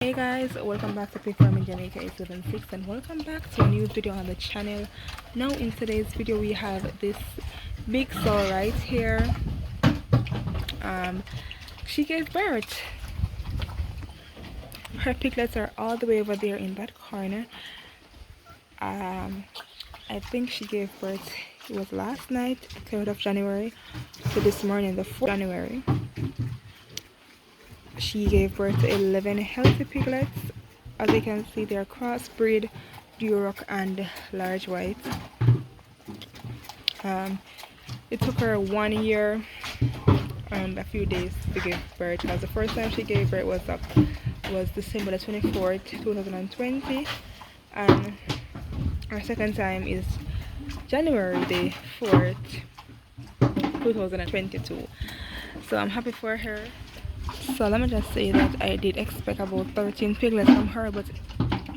Hey guys, welcome back to Pig Farm in Jamaica 876 and welcome back to a new video on the channel. Now in today's video we have this big sow right here. She gave birth. Her piglets are all the way over there in that corner. I think she gave birth, it was last night, 3rd of January, so this morning, the 4th of January. She gave birth to 11 healthy piglets. As you can see, they're crossbreed Duroc and large white. It took her 1 year and a few days to give birth, because the first time she gave birth was December the 24th, 2020, and our second time is January the 4th, 2022. So I'm happy for her. So let me just say that I did expect about 13 piglets from her, but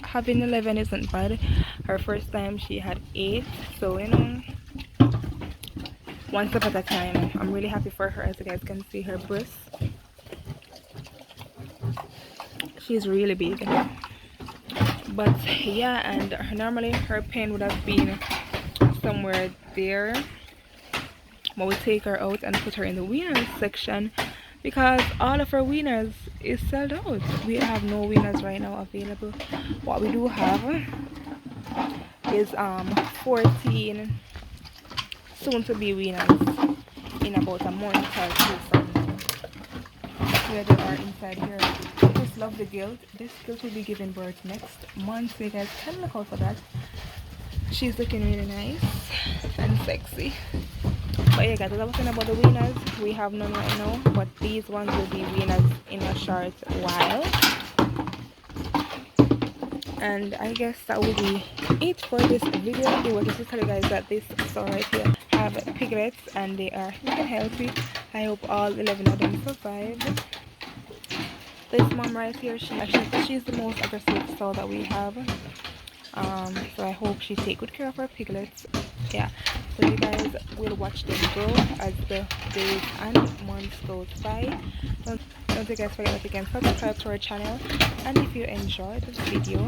having 11 isn't bad. Her first time she had 8, so you know, one step at a time. I'm really happy for her. As you guys can see, her breasts, she's really big. But yeah, and normally her pen would have been somewhere there, but we take her out and put her in the winners section because all of our winners is sold out. We have no winners right now available. What we do have is 14 soon to be winners in about a month or two from now. Here they are inside here. I just love the gilt. This gilt will be giving birth next month, so you guys can look out for that. She's looking really nice and sexy. But yeah guys, as I was saying about the winners, we have none right now, but these ones will be winners in a short while. And I guess that will be it for this video. It was just to tell you guys that this store right here have piglets and they are looking healthy. I hope all 11 of them survive. This mom right here, she's the most aggressive sow that we have. So I hope she take good care of her piglets. Yeah, so you guys will watch them grow as the days and months goes by. Don't you guys forget that you can subscribe to our channel, and if you enjoyed this video,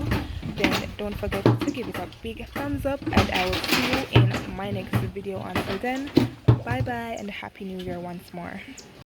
then don't forget to give it a big thumbs up, and I will see you in my next video. Until then, bye bye and happy new year once more.